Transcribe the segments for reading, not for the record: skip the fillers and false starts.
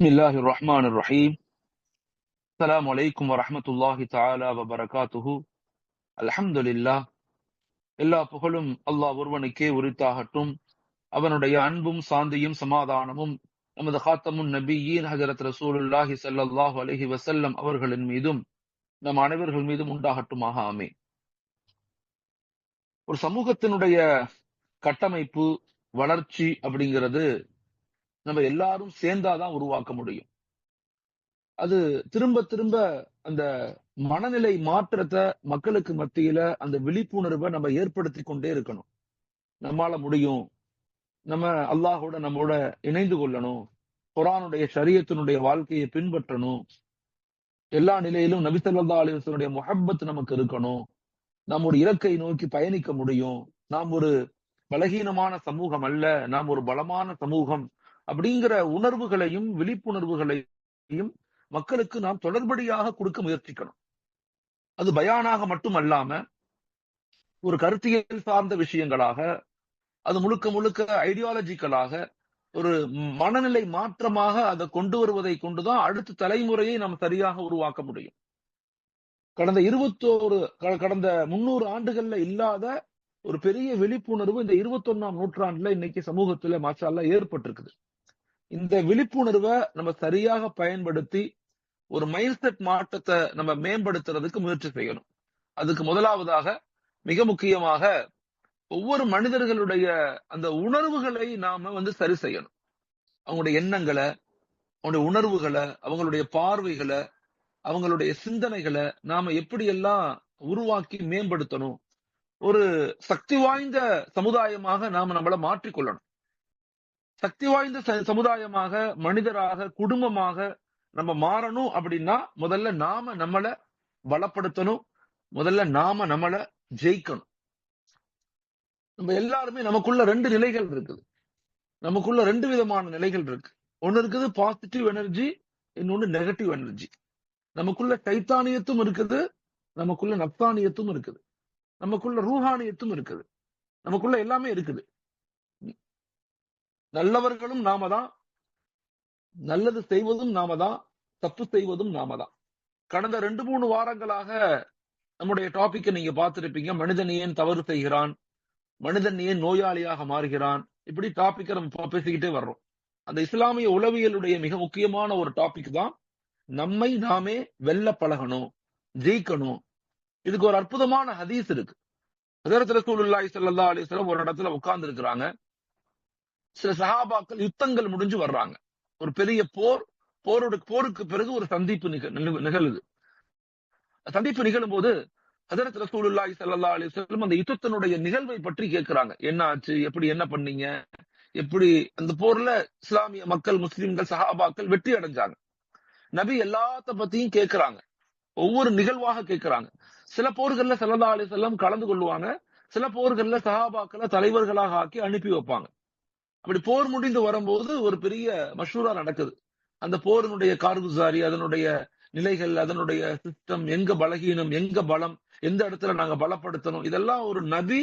بسم الله الرحمن الرحيم. السلام عليكم ورحمة الله تعالى وبركاته. الحمد لله. எல்லா புகழும் அல்லாஹ் ஒருவனுக்கே உரித்தாகட்டும். அவனுடைய அன்பும் சாந்தியும் சமாதானமும் நமது காத்தமுன் நபியீன் ஹஜரத் ரசூலுல்லாஹி ஸல்லல்லாஹு அலைஹி வஸல்லம் அவர்களின் மீதும் நம் அனைவர்கள் மீதும் உண்டாகட்டுமாக. ஆமீன். ஒரு சமூகத்தினுடைய கட்டமைப்பு, வளர்ச்சி அப்படிங்கிறது நம்ம எல்லாரும் சேர்ந்தாதான் உருவாக்க முடியும். அது திரும்ப திரும்ப அந்த மனநிலை மாற்றத்தை மக்களுக்கு மத்தியில அந்த விழிப்புணர்வை நம்ம ஏற்படுத்தி கொண்டே இருக்கணும். நம்மால முடியும், நம்ம அல்லாஹோட நம்மோட இணைந்து கொள்ளணும், குர்ஆனுடைய ஷரியத்தினுடைய வாழ்க்கையை பின்பற்றணும், எல்லா நிலையிலும் நபி ஸல்லல்லாஹு அலைஹி வஸல்லுடைய முஹப்பத் நமக்கு இருக்கணும், நாம் ஒரு இலக்கை நோக்கி பயணிக்க முடியும், நாம் ஒரு பலகீனமான சமூகம் அல்ல, நாம் ஒரு பலமான சமூகம் அப்படிங்கிற உணர்வுகளையும் விழிப்புணர்வுகளையும் மக்களுக்கு நாம் தொடர்படியாக கொடுக்க முயற்சிக்கணும். அது பயானாக மட்டும் அல்லாம ஒரு கருத்தியல் சார்ந்த விஷயங்களாக, அது முழுக்க முழுக்க ஐடியாலஜிக்கலாக ஒரு மனநிலை மாற்றமாக அதை கொண்டு வருவதை கொண்டுதான் அடுத்த தலைமுறையை நாம் சரியாக உருவாக்க முடியும். கடந்த 300 ஆண்டுகள்ல இல்லாத ஒரு பெரிய விழிப்புணர்வு இந்த 21ஆம் நூற்றாண்டுல இன்னைக்கு சமூகத்துல மாஷா அல்லாஹ் ஏற்பட்டிருக்குது. இந்த விழிப்புணர்வை நம்ம சரியாக பயன்படுத்தி ஒரு மைண்ட் செட் மாற்றத்தை நம்ம மேம்படுத்துறதுக்கு முயற்சி செய்யணும். அதுக்கு முதலாவதாக மிக முக்கியமாக ஒவ்வொரு மனிதர்களுடைய அந்த உணர்வுகளை நாம சரி செய்யணும். அவங்களுடைய எண்ணங்களை, அவங்களுடைய உணர்வுகளை, அவங்களுடைய பார்வைகளை, அவங்களுடைய சிந்தனைகளை நாம எப்படியெல்லாம் உருவாக்கி மேம்படுத்தணும். ஒரு சக்தி வாய்ந்த சமுதாயமாக நாம நம்மள மாற்றிக்கொள்ளணும். சக்தி வாய்ந்த சமுதாயமாக, மனிதராக, குடும்பமாக நம்ம மாறணும் அப்படின்னா முதல்ல நாம நம்மள பலப்படுத்தணும். முதல்ல நாம நம்மள ஜெயிக்கணும். நம்ம எல்லாருமே நமக்குள்ள 2 நிலைகள் இருக்குது. நமக்குள்ள 2 விதமான நிலைகள் இருக்கு. ஒன்னு இருக்குது பாசிட்டிவ் எனர்ஜி, இன்னொன்னு நெகட்டிவ் எனர்ஜி. நமக்குள்ள ஷைத்தானியத்தும் இருக்குது, நமக்குள்ள நப்தானியத்தும் இருக்குது, நமக்குள்ள ரூஹானியத்தும் இருக்குது, நமக்குள்ள எல்லாமே இருக்குது. நல்லவர்களும் நாம தான், நல்லது செய்வதும் நாம தான், தப்பு செய்வதும் நாம தான். கடந்த 2-3 வாரங்களாக நம்முடைய டாபிக்கை நீங்க பார்த்திருப்பீங்க. மனிதன் ஏன் தவறு செய்கிறான், மனிதன் ஏன் நோயாளியாக மாறுகிறான், இப்படி டாபிக்கை நம்ம பேசிக்கிட்டே வர்றோம். அந்த இஸ்லாமிய உளவியலுடைய மிக முக்கியமான ஒரு டாபிக் தான் நம்மை நாமே வெல்ல பழகணும், ஜெயிக்கணும். இதுக்கு ஒரு அற்புதமான ஹதீஸ் இருக்கு. ஹஜ்ரத் ரசூலுல்லாஹி ஸல்லல்லாஹு அலைஹி வஸல்லம் ஒரு இடத்துல உட்கார்ந்து இருக்கிறாங்க. சில சஹாபாக்கள் யுத்தங்கள் முடிஞ்சு வர்றாங்க. ஒரு பெரிய போருக்கு பிறகு ஒரு சந்திப்பு நிகழுது. சந்திப்பு நிகழும் போது ஹஜ்ரத் ரசூலுல்லாஹி ஸல்லல்லாஹு அலைஹி வஸல்லம் அந்த யுத்தத்தினுடைய நிகழ்வை பற்றி கேட்கிறாங்க. என்ன ஆச்சு, எப்படி என்ன பண்ணீங்க, எப்படி அந்த போர்ல இஸ்லாமிய மக்கள், முஸ்லிம்கள், சஹாபாக்கள் வெற்றி அடைஞ்சாங்க. நபி எல்லாத்த பத்தியும் கேட்கிறாங்க. ஒவ்வொரு நிகழ்வாக கேட்கிறாங்க. சில போர்கள்ல ஸல்லல்லாஹு அலைஹி வஸல்லம் கலந்து கொள்வாங்க. சில போர்கள்ல சஹாபாக்களை தலைவர்களாக ஆக்கி அனுப்பி வைப்பாங்க. அப்படி போர் முடிந்து வரும்போது ஒரு பெரிய மஷூரா நடக்குது. அந்த போரினுடைய கார்குசாரி, அதனுடைய நிலைகள், அதனுடைய சிஸ்டம், எங்க பலகீனம், எங்க பலம், எந்த இடத்துல நாங்க பலப்படுத்தணும், இதெல்லாம் ஒரு நபி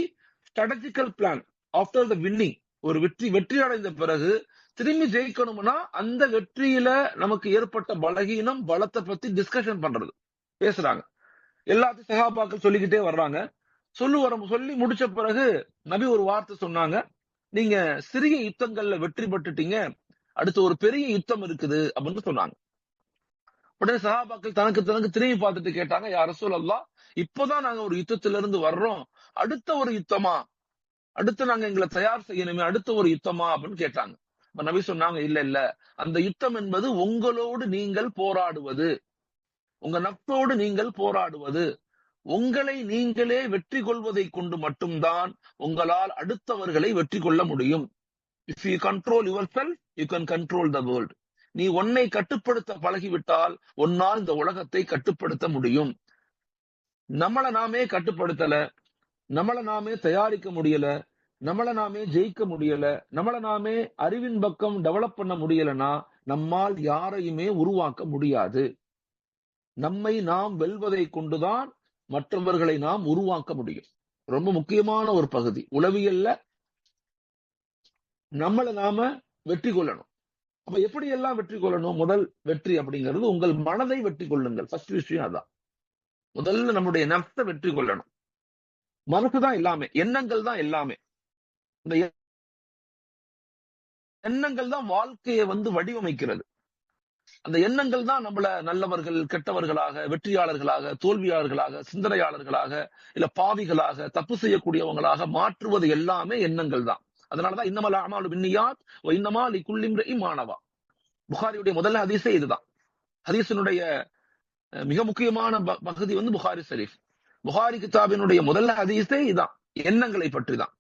strategical plan. After the winning, ஒரு வெற்றி அடைந்த பிறகு திரும்பி ஜெயிக்கணும்னா அந்த வெற்றியில நமக்கு ஏற்பட்ட பலகீனம், பலத்தை பத்தி டிஸ்கஷன் பண்றது, பேசுறாங்க. எல்லாத்தையும் சஹாபாக்கள் சொல்லிக்கிட்டே வர்றாங்க. சொல்லி முடிச்ச பிறகு நபி ஒரு வார்த்தை சொன்னாங்க. நீங்க சிறிய யுத்தங்கள்ல வெற்றி பெற்றுட்டீங்க, அடுத்து ஒரு பெரிய யுத்தம் இருக்குது அப்படின்னு சொன்னாங்க. உடனே சஹாபாக்கள் தனக்கு திரும்பி பார்த்துட்டு கேட்டாங்க, யா ரசூலல்லாஹ், இப்பதான் நாங்க ஒரு யுத்தத்திலிருந்து இருந்து வர்றோம், அடுத்த ஒரு யுத்தமா, அடுத்து நாங்க எங்களை தயார் செய்யணுமே, அடுத்த ஒரு யுத்தமா அப்படின்னு கேட்டாங்க. நபி சொன்னாங்க, இல்ல, அந்த யுத்தம் என்பது உங்களோடு நீங்கள் போராடுவது, உங்க நப்சோடு நீங்கள் போராடுவது. உங்களை நீங்களே வெற்றி கொள்வதை கொண்டு மட்டும்தான் உங்களால் அடுத்தவர்களை வெற்றி கொள்ள முடியும். If you control your self, you can control the world. நீ உன்னை கட்டுப்படுத்த பழகிவிட்டால் உன்னால் இந்த உலகத்தை கட்டுப்படுத்த முடியும். நம்மளை நாமே கட்டுப்படுத்தல, நம்மளை நாமே தயாரிக்க முடியல, நம்மளை நாமே ஜெயிக்க முடியல, நம்மளை நாமே அறிவின் பக்கம் டெவலப் பண்ண முடியலன்னா நம்மால் யாரையுமே உருவாக்க முடியாது. நம்மை நாம் வெல்வதை கொண்டுதான் மற்றவர்களை நாம் உருவாக்க முடியும். ரொம்ப முக்கியமான ஒரு பகுதி உளவியல்ல. நம்மளை நாம வெற்றி கொள்ளணும். அப்ப எப்படி எல்லாம் வெற்றி கொள்ளணும்? முதல் வெற்றி அப்படிங்கிறது உங்கள் மனதை வெற்றி கொள்ளுங்கள். ஃபர்ஸ்ட் விஷயம் அதான். முதல்ல நம்முடைய நப்சை வெற்றி கொள்ளணும். மனசுதான் எல்லாமே, எண்ணங்கள் தான் எல்லாமே. இந்த எண்ணங்கள் தான் வாழ்க்கையை வடிவமைக்கிறது. அந்த எண்ணங்கள் தான் நம்மள நல்லவர்கள், கெட்டவர்களாக, வெற்றியாளர்களாக, தோல்வியாளர்களாக, சிந்தனையாளர்களாக, இல்ல பாவிகளாக, தப்பு செய்யக்கூடியவங்களாக மாற்றுவது எல்லாமே எண்ணங்கள் தான். அதனாலதான் இன்னமல் அமாலு பின்னியாத் வ இன்னமா லிகுல்லி இம்ரிஇன் மா நவா. புகாரியுடைய முதல் ஹதீஸே இதுதான். ஹதீஸினுடைய மிக முக்கியமான பகுதி புகாரி ஷரீஃப். புகாரி கிதாபினுடைய முதல் ஹதீஸே இதான், எண்ணங்களை பற்றி தான்.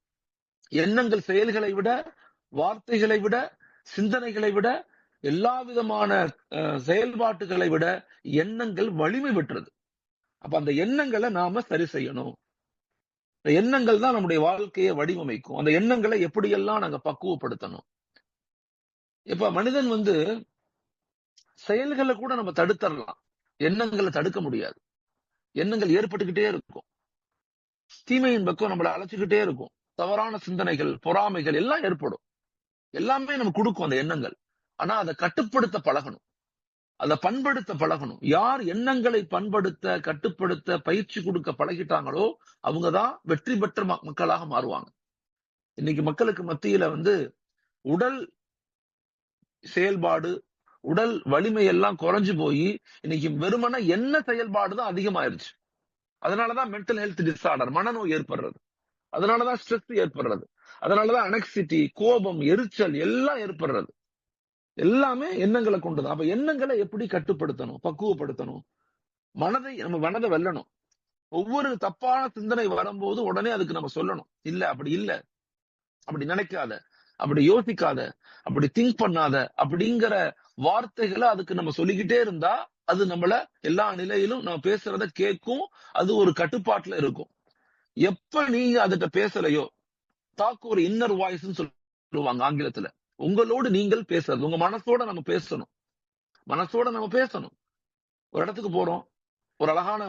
எண்ணங்கள் செயல்களை விட, வார்த்தைகளை விட, சிந்தனைகளை விட, எல்லா விதமான செயல்பாட்டுகளை விட எண்ணங்கள் வலிமை பெற்றது. அப்ப அந்த எண்ணங்களை நாம சரி செய்யணும். எண்ணங்கள் தான் நம்முடைய வாழ்க்கையை வடிவமைக்கும். அந்த எண்ணங்களை எப்படியெல்லாம் நாங்க பக்குவப்படுத்தணும். இப்ப மனிதன் செயல்களை கூட நம்ம தடுத்துடலாம், எண்ணங்களை தடுக்க முடியாது. எண்ணங்கள் ஏற்பட்டுக்கிட்டே இருக்கும். தீமையின் பக்கம் நம்மளை அழைச்சுக்கிட்டே இருக்கும். தவறான சிந்தனைகள், பொறாமைகள் எல்லாம் ஏற்படும். எல்லாமே நம்ம கொடுக்கும் அந்த எண்ணங்கள். ஆனா அதை கட்டுப்படுத்த பழகணும், அதை பண்படுத்த பழகணும். யார் எண்ணங்களை பண்படுத்த, கட்டுப்படுத்த பயிற்சி கொடுக்க பழகிட்டாங்களோ அவங்கதான் வெற்றி பெற்ற மக்களாக மாறுவாங்க. இன்னைக்கு மக்களுக்கு மத்தியில உடல் செயல்பாடு, உடல் வலிமை எல்லாம் குறைஞ்சு போய் இன்னைக்கு வெறுமன என்ன செயல்பாடு தான் அதிகமாயிருச்சு. அதனாலதான் மென்டல் ஹெல்த் டிசார்டர், மனநோய் ஏற்படுறது. அதனாலதான் ஸ்ட்ரெஸ் ஏற்படுறது. அதனாலதான் அனெக்சிட்டி, கோபம், எரிச்சல் எல்லாம் ஏற்படுறது. எல்லாமே எண்ணங்களை கொண்டுதான். அப்ப எண்ணங்களை எப்படி கட்டுப்படுத்தணும், பக்குவப்படுத்தணும்? நம்ம மனதை வெல்லணும். ஒவ்வொரு தப்பான சிந்தனை வரும்போது உடனே அதுக்கு நம்ம சொல்லணும், இல்ல அப்படி இல்ல, அப்படி நினைக்காத, அப்படி யோசிக்காத, அப்படி திங்க் பண்ணாத அப்படிங்கிற வார்த்தைகளை அதுக்கு நம்ம சொல்லிக்கிட்டே இருந்தா அது நம்மள எல்லா நிலையிலும் நம்ம பேசுறத கேட்கும். அது ஒரு கட்டுப்பாட்டுல இருக்கும். எப்ப நீங்க அதுகிட்ட பேசலையோ, டாக் ஒரு இன்னர் வாய்ஸ் சொல்லுவாங்க ஆங்கிலத்துல. உங்களோடு நீங்கள் பேசுறது, உங்க மனசோட நம்ம பேசணும். மனசோட நம்ம பேசணும். ஒரு இடத்துக்கு போறோம், ஒரு அழகான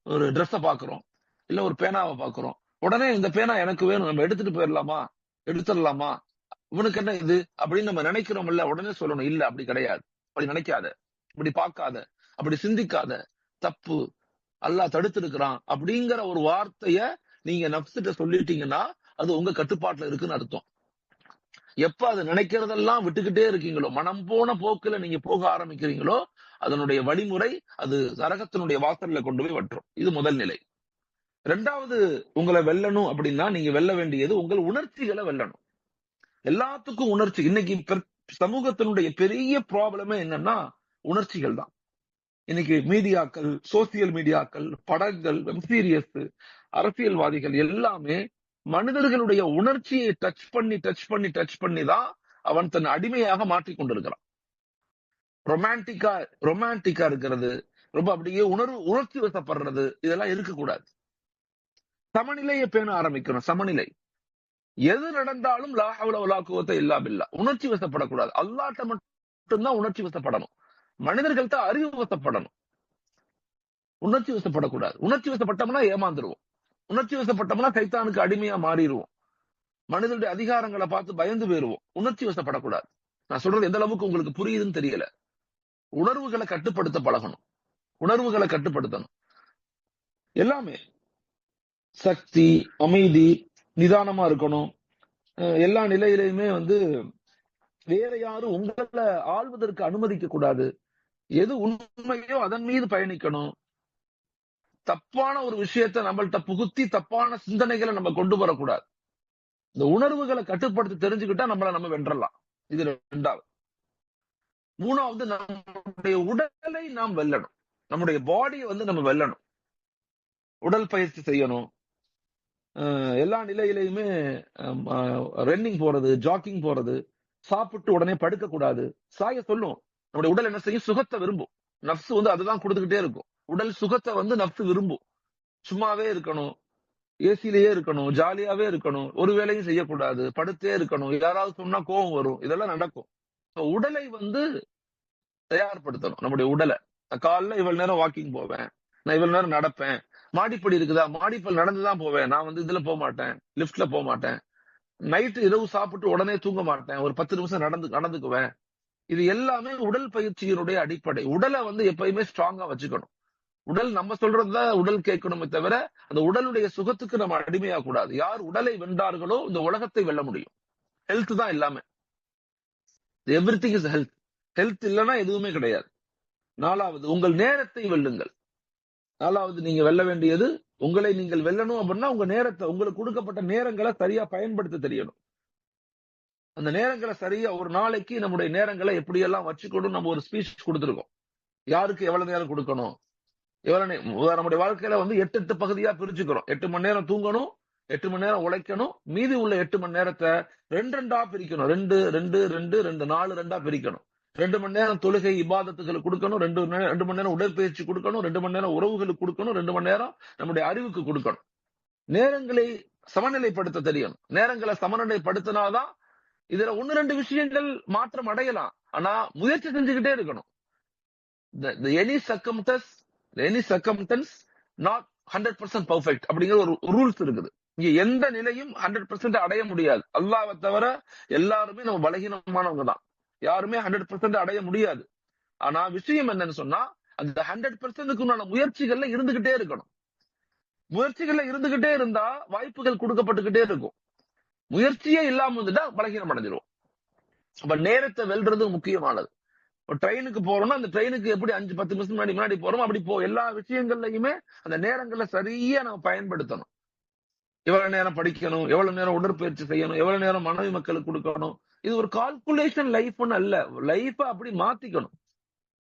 ஒரு ட்ரெஸ்ஸ பாக்குறோம், இல்ல ஒரு பேனாவை பாக்குறோம். உடனே இந்த பேனா எனக்கு வேணும், நம்ம எடுத்துட்டு போயிடலாமா, எடுத்துடலாமா, இவனுக்கு என்ன இது அப்படின்னு நம்ம நினைக்கிறோம். இல்ல உடனே சொல்லணும், இல்ல அப்படி கிடையாது, அப்படி நினைக்காத, இப்படி பார்க்காத, அப்படி சிந்திக்காத, தப்பு, அல்லாஹ் தடுத்து இருக்கிறான் அப்படிங்கிற ஒரு வார்த்தைய நீங்க நப்சிட்ட சொல்லிட்டீங்கன்னா அது உங்க கட்டுப்பாட்டுல இருக்குன்னு அர்த்தம். எப்ப அது நினைக்கிறதெல்லாம் விட்டுக்கிட்டே இருக்கீங்களோ, மனம் போன போக்குல நீங்க போக ஆரம்பிக்கிறீங்களோ, அதனுடைய வழிமுறை அது நரகத்தினுடைய வாசல்ல கொண்டு போய் வற்றும். இது முதல் நிலை. ரெண்டாவது, உங்களை வெல்லணும் அப்படின்னா நீங்க வெல்ல வேண்டியது உங்கள் உணர்ச்சிகளை வெல்லணும். எல்லாத்துக்கும் உணர்ச்சி. இன்னைக்கு சமூகத்தினுடைய பெரிய ப்ராப்ளமே என்னன்னா உணர்ச்சிகள் தான். இன்னைக்கு மீடியாக்கள், சோசியல் மீடியாக்கள், படங்கள், வெப் சீரியஸ், அரசியல்வாதிகள் எல்லாமே மனிதர்களுடைய உணர்ச்சியை டச் பண்ணி தான் அவன் தன் அடிமையாக மாற்றிக் கொண்டிருக்கிறான். ரொமான்டிக்கா இருக்கிறது, ரொம்ப அப்படியே உணர்ச்சி வசப்படுறது, இதெல்லாம் இருக்கக்கூடாது. சமநிலையை பேண ஆரம்பிக்கணும். சமநிலை. எது நடந்தாலும் லா ஹவ்ல வலா குவத்த இல்லா பில்லா. உணர்ச்சி வசப்படக்கூடாது. அல்லாஹ்ட்ட மட்டும்தான் உணர்ச்சி வசப்படணும். மனிதர்கள்ட்ட அறிவு வசப்படணும். உணர்ச்சி வசப்படக்கூடாது. உணர்ச்சி வசப்பட்டோம்னா ஏமாந்துருவோம். உணர்ச்சி வசப்பட்டோம்னா சைத்தானுக்கு அடிமையா மாறிடுவோம். மனிதனுடைய அதிகாரங்களை பார்த்து பயந்து போயிருவோம். உணர்ச்சி வசப்படக்கூடாது. நான் சொல்றது எந்த அளவுக்கு உங்களுக்கு புரியுதுன்னு தெரியல. உணர்வுகளை கட்டுப்படுத்த பழகணும். உணர்வுகளை கட்டுப்படுத்தணும். எல்லாமே சக்தி, அமைதி, நிதானமா இருக்கணும். எல்லா நிலையிலையுமே வேற யாரும் உங்களை ஆள்வதற்கு அனுமதிக்க கூடாது. எது உண்மையோ அதன் மீது பயணிக்கணும். தப்பான ஒரு விஷயத்தை நம்மள்ட்ட புகுத்தி தப்பான சிந்தனைகளை நம்ம கொண்டு வரக்கூடாது. இந்த உணர்வுகளை கட்டுப்படுத்தி தெரிஞ்சுக்கிட்டா நம்ம வென்றலாம். இது ரெண்டாவது. மூணாவது, நம்முடைய உடலை நாம் வெல்லணும். நம்முடைய பாடியை நம்ம வெல்லணும். உடல் பயிற்சி செய்யணும். எல்லா நிலையிலையுமே ரன்னிங் போறது, ஜாக்கிங் போறது, சாப்பிட்டு உடனே படுக்க கூடாது. சாய சொல்லும். நம்முடைய உடல் என்ன செய்யும்? சுகத்தை விரும்பும். நப்சு அதுதான் கொடுத்துக்கிட்டே இருக்கும். உடல் சுகத்தை நப்சு விரும்பும். சும்மாவே இருக்கணும், ஏசிலேயே இருக்கணும், ஜாலியாவே இருக்கணும், ஒரு வேலையும் செய்யக்கூடாது, படுத்தே இருக்கணும், யாராவது சொன்னா கோபம் வரும், இதெல்லாம் நடக்கும். உடலை தயார்படுத்தணும். நம்முடைய உடலை. காலைல இவ்வளவு நேரம் வாக்கிங் போவேன், நான் இவ்வளவு நேரம் நடப்பேன். மாடிப்படி இருக்குதா, மாடிப்படி நடந்துதான் போவேன். நான் இதுல போக மாட்டேன், லிப்ட்ல போக மாட்டேன். நைட்டு இரவு சாப்பிட்டு உடனே தூங்க மாட்டேன், ஒரு 10 நிமிஷம் நடந்துக்குவேன். இது எல்லாமே உடல் பயிற்சியினுடைய அடிப்படை. உடலை எப்பயுமே ஸ்ட்ராங்கா வச்சுக்கணும். உடல் நம்ம சொல்றதுதான் உடல் கேட்கணுமே தவிர அந்த உடலுடைய சுகத்துக்கு நம்ம அடிமையா கூடாது. யார் உடலை வென்றார்களோ இந்த உலகத்தை வெல்ல முடியும். ஹெல்த் தான் எல்லாமே. Everything is health. ஹெல்த் இல்லைன்னா எதுவுமே கிடையாது. 4வது, உங்கள் நேரத்தை வெல்லுங்கள். 4வது, நீங்க வெல்ல வேண்டியது உங்களை நீங்கள் வெல்லணும் அப்படின்னா உங்க நேரத்தை, உங்களுக்கு கொடுக்கப்பட்ட நேரங்களை சரியா பயன்படுத்த தெரியணும். அந்த நேரங்களை சரியா ஒரு நாளைக்கு நம்முடைய நேரங்களை எப்படியெல்லாம் வச்சுக்கணும். நம்ம ஒரு ஸ்பீச் கொடுத்துருக்கோம். யாருக்கு எவ்வளவு நேரம் கொடுக்கணும், நம்முடைய வாழ்க்கையில 8 பகுதியா பிரிச்சுக்கிறோம். 8 மணி நேரம் தூங்கணும், 8 மணி நேரம் உழைக்கணும், மீதி உள்ள 8 மணி நேரத்தை 2 பிரிக்கணும். 2 2 2 2 4 2 பிரிக்கணும். 2 மணி நேரம் தொழுகை இபாதத்துகளுக்கு கொடுக்கணும், 2 மணி நேரம் உடற்பயிற்சி கொடுக்கணும், 2 மணி நேரம் உறவுகளுக்கு கொடுக்கணும், 2 மணி நேரம் நம்முடைய அறிவுக்கு கொடுக்கணும். நேரங்களை சமநிலைப்படுத்த தெரியணும். நேரங்களை சமநிலைப்படுத்தினாதான் இதுல 1-2 விஷயங்கள் மாற்றம் அடையலாம். ஆனா முயற்சி செஞ்சுக்கிட்டே இருக்கணும். எனி சர்க்கம்டன்ஸ் நாட் 100% பர்ஃபெக்ட் அப்படிங்கிற ஒரு ரூல்ஸ் இருக்குது. இங்க எந்த நிலையும் 100% அடைய முடியாது. அல்லாஹ்வை தவிர எல்லாருமே நம்ம பலகீனமானவங்க தான். யாருமே 100% அடைய முடியாது. ஆனா விஷயம் என்னன்னு சொன்னா அந்த 100%க்குண்டான முயற்சிகள்ல இருந்துகிட்டே இருக்கணும். முயற்சிகள்ல இருந்துகிட்டே இருந்தா வாய்ப்புகள் கொடுக்கப்பட்டுக்கிட்டே இருக்கும். முயற்சியே இல்லாம வந்துட்டா பலகீனம் அடைஞ்சிரும். அப்ப நேரத்தை வெல்றது முக்கியமானது. ட்ரெயினுக்கு போறோம்னா அந்த ட்ரெயினுக்கு எப்படி 5-10 நிமிஷம் முன்னாடி போறோம் அப்படி எல்லா விஷயங்கள்லயுமே அந்த நேரங்களை சரியா நம்ம பயன்படுத்தணும். எவ்வளவு நேரம் படிக்கணும், எவ்வளவு நேரம் உடற்பயிற்சி செய்யணும், எவ்வளவு நேரம் மனைவி மக்களுக்கு கொடுக்கணும். இது ஒரு கால்குலேஷன் லைஃப்னு அல்ல. லைஃப அப்படி மாத்திக்கணும்.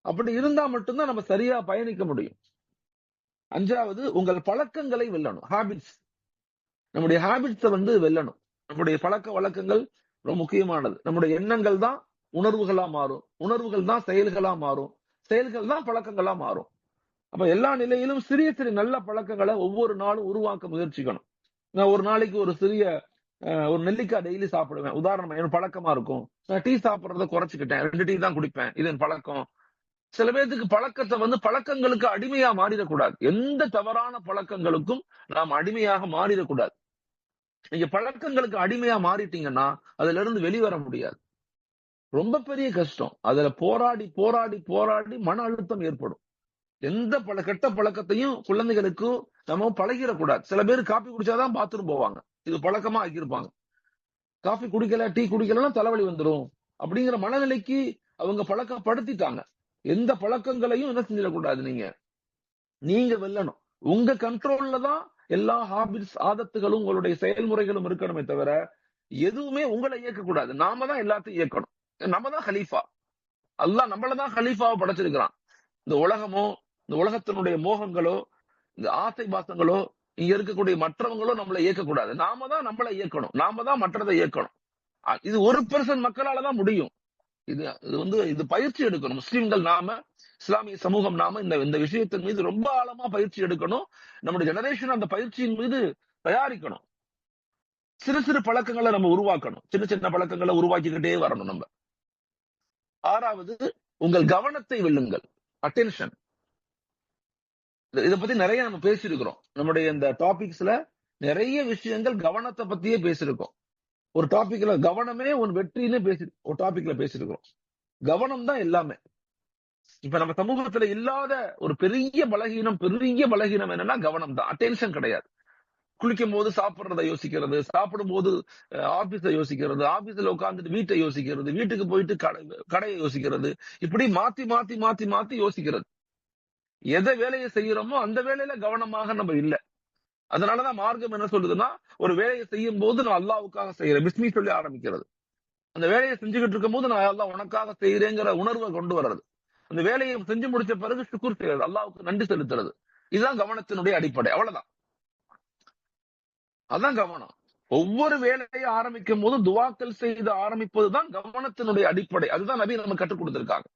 அப்படி இருந்தா மட்டும்தான் நம்ம சரியா பயணிக்க முடியும். 5வது, உங்கள் பழக்கங்களை வெல்லணும். ஹாபிட்ஸ். நம்முடைய ஹாபிட்ஸை வெல்லணும். நம்முடைய பழக்க வழக்கங்கள் ரொம்ப முக்கியமானது. நம்முடைய எண்ணங்கள் தான் உணர்வுகளா மாறும், உணர்வுகள் தான் செயல்களா மாறும், செயல்கள் தான் பழக்கங்களா மாறும். அப்ப எல்லா நிலையிலும் சிறிய சிறிய நல்ல பழக்கங்களை ஒவ்வொரு நாளும் உருவாக்க முயற்சிக்கணும். நான் ஒரு நாளைக்கு ஒரு சிறிய ஒரு நெல்லிக்காய் டெய்லி சாப்பிடுவேன். உதாரணமா என் பழக்கமா இருக்கும். நான் டீ சாப்பிடுறத குறைச்சிக்கிட்டேன். 2 டீ தான் குடிப்பேன். இது என் பழக்கம். சில பேருக்கு பழக்கத்தை பழக்கங்களுக்கு அடிமையா மாறிடக்கூடாது. எந்த தவறான பழக்கங்களுக்கும் நாம் அடிமையாக மாறிடக்கூடாது. நீங்க பழக்கங்களுக்கு அடிமையா மாறிட்டீங்கன்னா அதுல இருந்து வெளிவர முடியாது. ரொம்ப பெரிய கஷ்டம். அதுல போராடி போராடி போராடி மன அழுத்தம் ஏற்படும். எந்த கெட்ட பழக்கத்தையும் குழந்தைகளுக்கு நம்ம பழகிடக்கூடாது. சில பேர் காபி குடிச்சாதான் பாத்ரூம் போவாங்க. இது பழக்கமா ஆக்கியிருப்பாங்க. காபி குடிக்கல, டீ குடிக்கலன்னா தலைவலி வந்துடும் அப்படிங்கிற மனநிலைக்கு அவங்க பழக்கப்படுத்திட்டாங்க. எந்த பழக்கங்களையும் என்ன செஞ்சிடக்கூடாது. நீங்க வெல்லணும். உங்க கண்ட்ரோல்ல தான் எல்லா ஹாபிட்ஸ், ஆதத்துகளும் உங்களுடைய செயல்முறைகளும் இருக்கணுமே தவிர எதுவுமே உங்களை இயக்கக்கூடாது. நாம தான் எல்லாத்தையும் இயக்கணும். நம்ம தான் ஹலீஃபா. அல்லாஹ் நம்மளதான் ஹலீஃபாவை படைச்சிருக்கிறான். இந்த உலகமோ, இந்த உலகத்தினுடைய மோகங்களோ, இந்த ஆசை பாசங்களோ, இங்க இருக்கக்கூடிய மற்றவங்களோ நம்மளை இயக்கக்கூடாது. நாம தான் நம்மளை இயக்கணும். நாம தான் மற்றதை இயக்கணும். இது 1% மக்களாலதான் முடியும். இது பயிற்சி எடுக்கணும். முஸ்லிம்கள் நாம, இஸ்லாமிய சமூகம் நாம இந்த விஷயத்தின் மீது ரொம்ப ஆழமா பயிற்சி எடுக்கணும். நம்முடைய ஜெனரேஷன் அந்த பயிற்சியின் மீது தயாரிக்கணும். சிறு சிறு பழக்கங்களை நம்ம உருவாக்கணும். சின்ன சின்ன பழக்கங்களை உருவாக்கிக்கிட்டே வரணும். நம்ம 6வது, உங்கள் கவனத்தை வெல்லுங்கள். அட்டென்ஷன். இத பத்தி நிறைய நம்ம பேசியிருக்கிறோம். நம்முடைய இந்த டாபிக்ஸ்ல நிறைய விஷயங்கள் கவனத்தை பத்தியே பேசியிருக்கோம். ஒரு டாபிக்ல கவனமே ஒரு வெற்றின்னு ஒரு டாபிக்ல பேசியிருக்கிறோம். கவனம் தான் எல்லாமே. இப்ப நம்ம சமூகத்துல இல்லாத ஒரு பெரிய பலகீனம் என்னன்னா கவனம் தான். அட்டென்ஷன் கிடையாது. குளிக்கும் போது சாப்பிடுறத யோசிக்கிறது, சாப்பிடும் போது ஆபீஸை யோசிக்கிறது, ஆபீஸ்ல உட்கார்ந்துட்டு வீட்டை யோசிக்கிறது, வீட்டுக்கு போயிட்டு கடையை யோசிக்கிறது, இப்படி மாத்தி மாத்தி மாத்தி மாத்தி யோசிக்கிறது. எதை வேலையை செய்யறோமோ அந்த வேலையில கவனமாக நம்ம இல்ல. அதனாலதான் மார்க்கம் என்ன சொல்லுதுன்னா, ஒரு வேலையை செய்யும் போது நான் அல்லாஹ்வுக்காக செய்யறேன், பிஸ்மி சொல்லி ஆரம்பிக்கிறது. அந்த வேலையை செஞ்சுக்கிட்டு இருக்கும் போது நான் அல்லாஹ் உனக்காக செய்யறேங்கிற உணர்வை கொண்டு வர்றது. அந்த வேலையை செஞ்சு முடிச்ச பிறகு ஷுக்குர் செய்யறது, அல்லாஹ்வுக்கு நன்றி செலுத்துறது. இதுதான் கவனத்தினுடைய அடிப்படை. அவ்வளவுதான். அதான் கவனம். ஒவ்வொரு வேலையை ஆரம்பிக்கும் போது துவாக்கள் செய்து ஆரம்பிப்பதுதான் கவனத்தினுடைய அடிப்படை. அதுதான் நபி நம்ம கற்றுக் கொடுத்திருக்காங்க.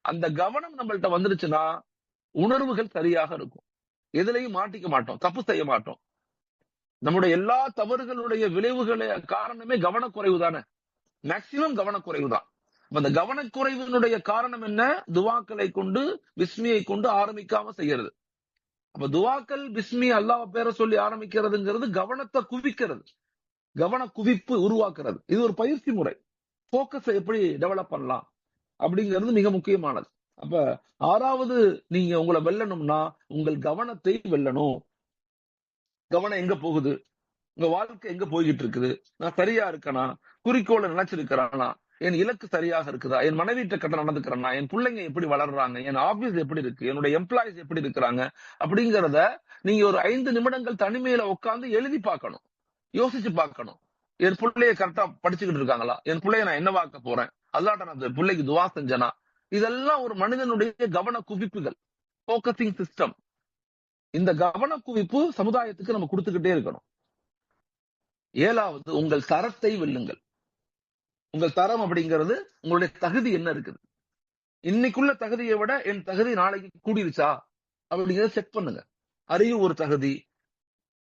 அந்த கவனம் நம்மள்ட்ட வந்துருச்சுன்னா உணர்வுகள் சரியாக இருக்கும். எதுலையும் மாட்டிக்க மாட்டோம், தப்பு செய்ய மாட்டோம். நம்முடைய எல்லா தவறுகளுடைய விளைவுகளை காரணமே கவனக்குறைவு தானே. மேக்சிமம் கவனக்குறைவு தான். அந்த கவனக்குறைவினுடைய காரணம் என்ன? துவாக்களை கொண்டு, பிஸ்மியை கொண்டு ஆரம்பிக்காம செய்யறது. அப்ப துவாக்கள், பிஸ்மி, அல்லாஹ் பேரை சொல்லி ஆரம்பிக்கிறதுங்கிறது கவனத்தை குவிக்கிறது, கவன குவிப்பு உருவாக்குறது. இது ஒரு பயிற்சி முறை. போக்கஸ் எப்படி டெவலப் பண்ணலாம், அப்படிங்கிறது மிக முக்கியமானது. அப்ப 6வது நீங்க உங்களை வெல்லணும்னா உங்கள் கவனத்தை வெல்லணும். கவனம் எங்க போகுது? உங்க வாழ்க்கை எங்க போய்கிட்டு இருக்குது? நான் சரியா இருக்கனா? குறிக்கோளை நினைச்சிருக்கிறானா? என் இலக்கு சரியாக இருக்குதா? என் மனைவிட்ட கட்ட நடந்துக்கிறேன்னா? என் பிள்ளைங்க எப்படி வளர்றாங்க? என் ஆபீஸ் எப்படி இருக்கு? என்னுடைய எம்ப்ளாயிஸ் எப்படி இருக்கிறாங்க? அப்படிங்கறத நீங்க ஒரு 5 நிமிடங்கள் தனிமையில உட்கார்ந்து எழுதி பார்க்கணும். யோசிச்சு பார்க்கணும். என் பிள்ளைய கரெக்டா படிச்சுக்கிட்டு இருக்காங்களா? என் பிள்ளைய நான் என்னவாக்க போறேன்? அல்லாட்ட நான் அந்த பிள்ளைக்கு துவா செஞ்சனா? இதெல்லாம் ஒரு மனிதனுடைய கவன குவிப்புகள், போக்கசிங் சிஸ்டம். இந்த கவன குவிப்பு சமுதாயத்துக்கு நம்ம கொடுத்துக்கிட்டே இருக்கணும். 7வது உங்கள் தரத்தை வெல்லுங்கள். உங்கள் தரம் அப்படிங்கிறது உங்களுடைய தகுதி என்ன இருக்குது? இன்னைக்குள்ள தகுதியை விட என் தகுதி நாளைக்கு கூடிருச்சா அப்படிங்கறத செக் பண்ணுங்க. அறிவு ஒரு தகுதி,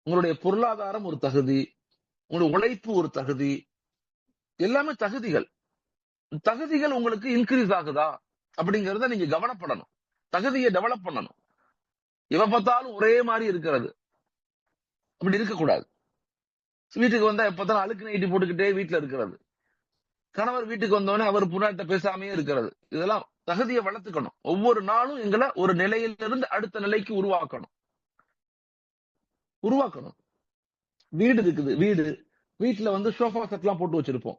உங்களுடைய பொருளாதாரம் ஒரு தகுதி, உங்களுடைய உழைப்பு ஒரு தகுதி, எல்லாமே தகுதிகள். தகுதிகள் உங்களுக்கு இன்க்ரீஸ் ஆகுதா அப்படிங்கறத நீங்க கவனப்படணும். தகுதியை டெவலப் பண்ணணும். இவ பார்த்தாலும் ஒரே மாதிரி இருக்கிறது, அப்படி இருக்கக்கூடாது. வீட்டுக்கு வந்தா எப்பதான் அழுக்கு நைட்டி போட்டுக்கிட்டே வீட்டுல இருக்கிறது. கணவர் வீட்டுக்கு வந்தோடனே அவர் புறாட்ட பேசாமே இருக்கிறது. இதெல்லாம் தகுதியை வளர்த்துக்கணும். ஒவ்வொரு நாளும் எங்களை ஒரு நிலையிலிருந்து அடுத்த நிலைக்கு உருவாக்கணும். வீடு இருக்குது, வீட்டுல வந்து சோஃபா செட் எல்லாம் போட்டு வச்சிருப்போம்.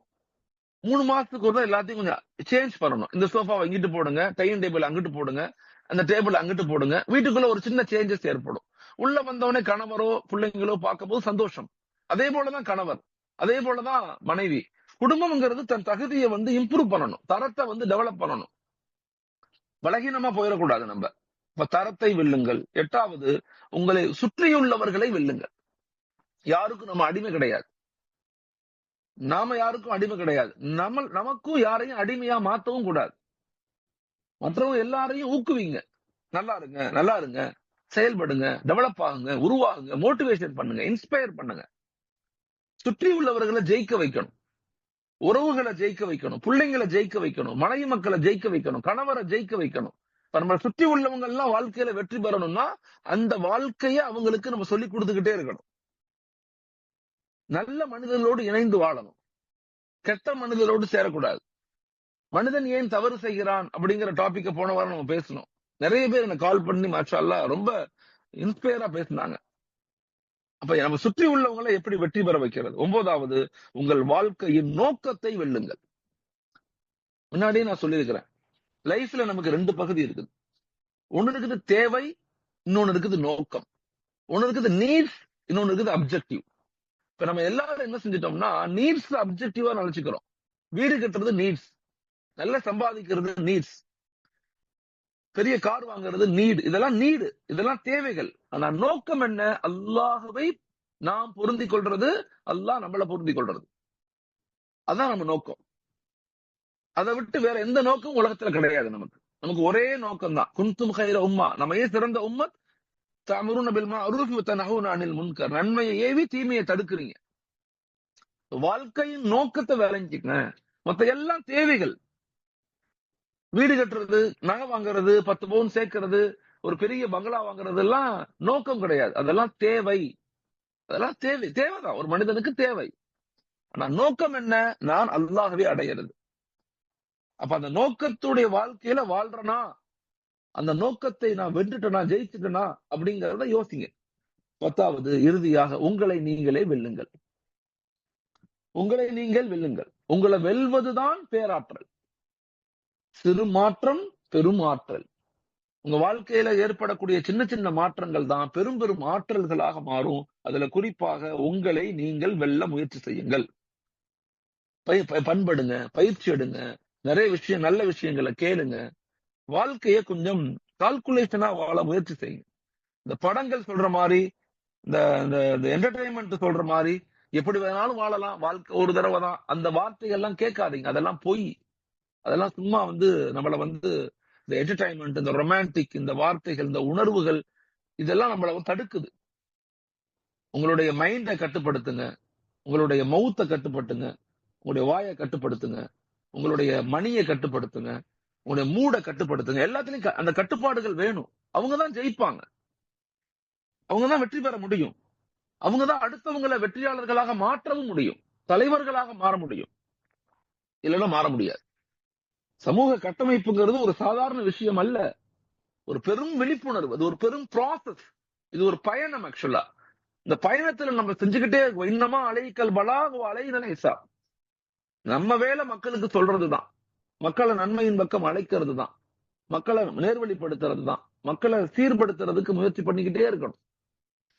3 மாசத்துக்கு ஒரு எல்லாத்தையும் கொஞ்சம் சேஞ்ச் பண்ணணும். இந்த சோஃபாவை இங்கிட்டு போடுங்க, டைனிங் டேபிள் அங்கிட்டு போடுங்க, அந்த டேபிள் அங்கிட்டு போடுங்க. வீட்டுக்குள்ள ஒரு சின்ன சேஞ்சஸ் ஏற்படும். உள்ள வந்தவொடனே கணவரோ பிள்ளைங்களோ பார்க்கும்போது சந்தோஷம். அதே போலதான் கணவர், அதே போலதான் மனைவி. குடும்பம்ங்கிறது தன் தகுதியை வந்து இம்ப்ரூவ் பண்ணணும், தரத்தை வந்து டெவலப் பண்ணணும். பலகீனமா போயிடக்கூடாது நம்ம. இப்ப தரத்தை வெல்லுங்கள். 8வது உங்களை சுற்றியுள்ளவர்களை வெல்லுங்கள். யாருக்கும் நம்ம அடிமை கிடையாது. நாம யாருக்கும் அடிமை கிடையாது. நமக்கும் யாரையும் அடிமையா மாத்தவும் கூடாது. மற்றவங்க எல்லாரையும் ஊக்குவிங்க. நல்லா இருங்க, செயல்படுங்க, டெவலப் ஆகுங்க, உருவாகுங்க, மோட்டிவேஷன் பண்ணுங்க, இன்ஸ்பயர் பண்ணுங்க. சுற்றி உள்ளவர்களை ஜெயிக்க வைக்கணும். உறவுகளை ஜெயிக்க வைக்கணும், பிள்ளைங்களை ஜெயிக்க வைக்கணும், மனைவி மக்களை ஜெயிக்க வைக்கணும், கணவரை ஜெயிக்க வைக்கணும். இப்ப நம்ம சுற்றி உள்ளவங்க எல்லாம் வாழ்க்கையில வெற்றி பெறணும்னா அந்த வாழ்க்கைய அவங்களுக்கு நம்ம சொல்லி கொடுத்துக்கிட்டே இருக்கணும். நல்ல மனிதர்களோடு இணைந்து வாழணும், கெட்ட மனிதரோடு சேரக்கூடாது. மனிதன் ஏன் தவறு செய்கிறான் அப்படிங்கிற டாபிக்க போன வாரம் நம்ம பேசணும். நிறைய பேர் எனக்கு கால் பண்ணி மாஷா அல்லாஹ் ரொம்ப இன்ஸ்பயரா பேசினாங்க. அப்ப நம்ம சுற்றி உள்ளவங்களை எப்படி வெற்றி பெற வைக்கிறது? 9வது உங்கள் வாழ்க்கையின் நோக்கத்தை வெல்லுங்கள். முன்னாடியே நான் சொல்லியிருக்கிறேன், லைஃப்ல நமக்கு 2 பகுதி இருக்குது. ஒண்ணு இருக்குது தேவை, இன்னொன்னு இருக்குது நோக்கம். ஒண்ணு இருக்குது நீட்ஸ், இன்னொன்னு இருக்குது அப்ஜெக்டிவ். இப்ப நம்ம எல்லாரும் என்ன செஞ்சிட்டோம்னா நீட்ஸ் அப்ஜெக்டிவா நினைச்சுக்கிறோம். வீடு கட்டுறது நீட்ஸ், நல்லா சம்பாதிக்கிறது நீட்ஸ், பெரிய கார் வாங்குறது நீடு. இதெல்லாம் நீடு, இதெல்லாம் தேவைகள். ஆனா நோக்கம் என்ன? அல்லாஹ்வை நாம் பொருந்தி கொள்றது, அல்லாஹ் நம்மள பொருந்தி கொள்றது. அதான் நம்ம நோக்கம். அதை விட்டு வேற எந்த நோக்கம் உலகத்துல கிடையாது. நமக்கு ஒரே நோக்கம் தான். குன்தும் கைர உம்மா, நம்ம ஏன் சிறந்த உம்மத், தஅமுருன பில் மஅரூஃப் வ தன்ஹவுன அனில் முன்கர், நன்மையை ஏவி தீமையை தடுக்கிறீங்க. வாழ்க்கையின் நோக்கத்தை விளைஞ்சிக்கங்க. மத்த எல்லாம் தேவைகள். வீடு கட்டுறது, நகை வாங்குறது, 10 பவுன் சேர்க்கிறது, ஒரு பெரிய பங்களா வாங்குறது எல்லாம் நோக்கம் கிடையாது. அதெல்லாம் தேவை. அதெல்லாம் தேவைதான், ஒரு மனிதனுக்கு தேவை. ஆனா நோக்கம் என்ன? நான் அல்லாஹ்வை அடையிறது. அப்ப அந்த நோக்கத்துடைய வாழ்க்கையில வாழ்றனா, அந்த நோக்கத்தை நான் வென்றுட்டனா, ஜெயிச்சுட்டனா அப்படிங்கறத யோசிங்க. 10வது இறுதியாக உங்களை நீங்களே வெல்லுங்கள். உங்களை நீங்கள் வெல்லுங்கள். உங்களை வெல்வதுதான் பேராற்றல். சிறு மாற்றம் பெரும் ஆற்றல். உங்க வாழ்க்கையில ஏற்படக்கூடிய சின்ன சின்ன மாற்றங்கள் தான் பெரும் பெரும் ஆற்றல்களாக மாறும். அதுல குறிப்பாக உங்களை நீங்கள் வெல்ல முயற்சி செய்யுங்கள். பண்படுங்க, பயிற்சி எடுங்க, நிறைய நல்ல விஷயங்களை கேளுங்க. வாழ்க்கைய கொஞ்சம் கால்குலேஷனா வாழ முயற்சி செய்யுங்க. இந்த படங்கள் சொல்ற மாதிரி, இந்த என்டர்டைன்மெண்ட் சொல்ற மாதிரி எப்படி வேணாலும் வாழலாம், வாழ்க்கை ஒரு தடவை தான், அந்த வார்த்தைகள்லாம் கேட்காதீங்க. அதெல்லாம் பொய். அதெல்லாம் சும்மா நம்மள இந்த என்டர்டைன்மெண்ட், இந்த ரொமான்டிக், இந்த வார்த்தைகள், இந்த உணர்வுகள், இதெல்லாம் நம்மள தடுக்குது. உங்களுடைய மைண்டை கட்டுப்படுத்துங்க, உங்களுடைய மவுத்தை கட்டுப்படுத்துங்க, உங்களுடைய வாயை கட்டுப்படுத்துங்க, உங்களுடைய மணியை கட்டுப்படுத்துங்க, உங்களுடைய மூடை கட்டுப்படுத்துங்க. எல்லாத்துலயும் அந்த கட்டுப்பாடுகள் வேணும். அவங்கதான் ஜெயிப்பாங்க, அவங்கதான் வெற்றி பெற முடியும். அவங்கதான் அடுத்தவங்களை வெற்றியாளர்களாக மாற்றவும் முடியும், தலைவர்களாக மாற முடியும். இல்லைன்னா மாற முடியாது. சமூக கட்டமைப்புங்கிறது ஒரு சாதாரண விஷயம் அல்ல. ஒரு பெரும் விழிப்புணர்வு, அது ஒரு பெரும் ப்ராசஸ், இது ஒரு பயணம். ஆக்சுவலா இந்த பயணத்துல நம்ம செஞ்சுக்கிட்டே இருக்கோம். இன்னமா அலைக்கல் பலாகு அலைனல் ஹிசாப். நம்ம வேலை மக்களுக்கு சொல்றதுதான், மக்களை நன்மையின் பக்கம் அழைக்கிறது தான், மக்களை நேர்வழிப்படுத்துறது தான், மக்களை சீர்படுத்துறதுக்கு முயற்சி பண்ணிக்கிட்டே இருக்கணும்,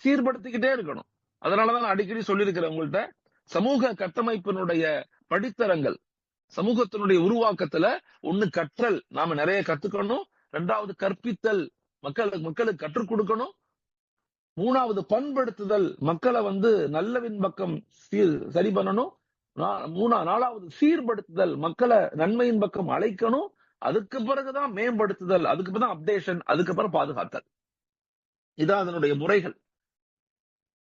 சீர்படுத்திக்கிட்டே இருக்கணும். அதனாலதான் நான் அடிக்கடி சொல்லியிருக்கிறேன் உங்கள்கிட்ட, சமூக கட்டமைப்பினுடைய படித்தரங்கள், சமூகத்தினுடைய உருவாக்கத்துல ஒண்ணு கற்றல், நாம நிறைய கத்துக்கணும். ரெண்டாவது கற்பித்தல், மக்களுக்கு கற்றுக் கொடுக்கணும். மூணாவது பண்படுத்துதல், மக்களை நல்லவின் பக்கம் சரி பண்ணணும். நாலாவது சீர்படுத்துதல், மக்களை நன்மையின் பக்கம் அழைக்கணும். அதுக்கு பிறகுதான் மேம்படுத்துதல், அதுக்கு பிறகு அப்டேஷன், அதுக்கப்புறம் பாதுகாத்தல். இதான் அதனுடைய முறைகள்.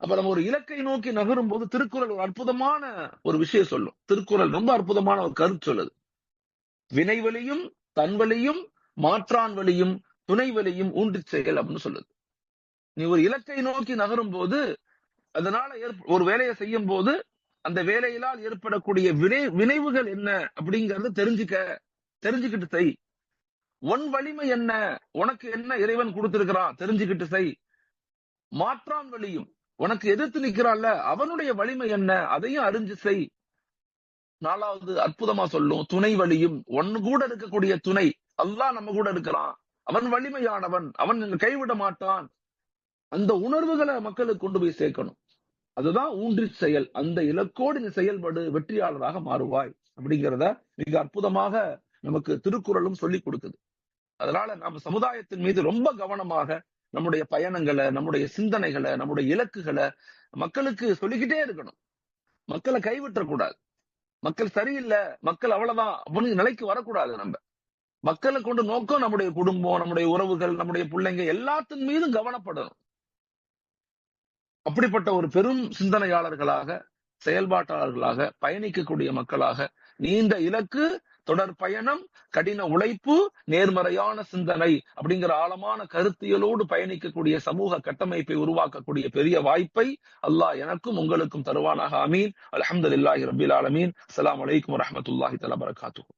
அப்ப நம்ம ஒரு இலக்கை நோக்கி நகரும் போது திருக்குறள் ஒரு அற்புதமான ஒரு விஷயம் சொல்லும். திருக்குறள் ரொம்ப அற்புதமான ஒரு கருத்து சொல்லுது. வினைவழியும் தன்வழியும் மாற்றான் வழியும் துணை வழியும் ஊன்றி செயல் அப்படின்னு சொல்லுது. நீ ஒரு இலக்கை நோக்கி நகரும் போது, அதனால ஒரு வேலையை செய்யும் போது அந்த வேலையினால் ஏற்படக்கூடிய வினைவுகள் என்ன அப்படிங்கறத தெரிஞ்சுக்கிட்டு செய். உன் வலிமை என்ன, உனக்கு என்ன இறைவன் கொடுத்திருக்கிறான் தெரிஞ்சுக்கிட்டு செய். மாற்றான் வழியும், உனக்கு எதிர்த்து நிக்கிறான்ல அவனுடைய வலிமை என்ன, அதையும் அறிஞ்சு செய். நாலாவது அற்புதமா சொல்லும், துணை வழியும், ஒன்னு கூட இருக்கக்கூடிய துணை அல்லாஹ் நம்ம கூட இருக்கிறான், அவன் வலிமையானவன், அவன் கைவிட மாட்டான். அந்த உணர்வுகளை மக்களுக்கு கொண்டு போய் சேர்க்கணும். அதுதான் ஊன்றி செயல். அந்த இலக்கோடு நீ செயல்படு, வெற்றியாளராக மாறுவாய் அப்படிங்கிறத மிக அற்புதமாக நமக்கு திருக்குறளும் சொல்லி கொடுக்குது. அதனால நம்ம சமுதாயத்தின் மீது ரொம்ப கவனமாக நம்முடைய பயணங்களை, நம்முடைய சிந்தனைகளை, நம்முடைய இலக்குகளை மக்களுக்கு சொல்லிக்கிட்டே இருக்கணும். மக்களை கைவிட்டக்கூடாது. மக்கள் சரியில்லை, மக்கள் அவ்வளவுதான் அப்படின்னு நிலைக்கு வரக்கூடாது. நம்ம மக்களை கொண்டு நோக்கம் நம்முடைய குடும்பம், நம்முடைய உறவுகள், நம்முடைய பிள்ளைங்க எல்லாத்தின் மீதும் கவனப்படணும். அப்படிப்பட்ட ஒரு பெரும் சிந்தனையாளர்களாக, செயல்பாட்டாளர்களாக, பயணிக்கக்கூடிய மக்களாக, நீண்ட இலக்கு, தொடர் பயணம், கடின உழைப்பு, நேர்மறையான சிந்தனை அப்படிங்கிற ஆழமான கருத்தியலோடு பயணிக்கக்கூடிய சமூக கட்டமைப்பை உருவாக்கக்கூடிய பெரிய வாய்ப்பை அல்லாஹ் எனக்கும் உங்களுக்கும் தருவானாக. ஆமீன். அல்ஹம்துலில்லாஹி ரப்பில் ஆலமீன். அஸ்ஸலாமு அலைக்கும் வரஹ்மத்துல்லாஹி தஆலா வபரகாத்துஹு.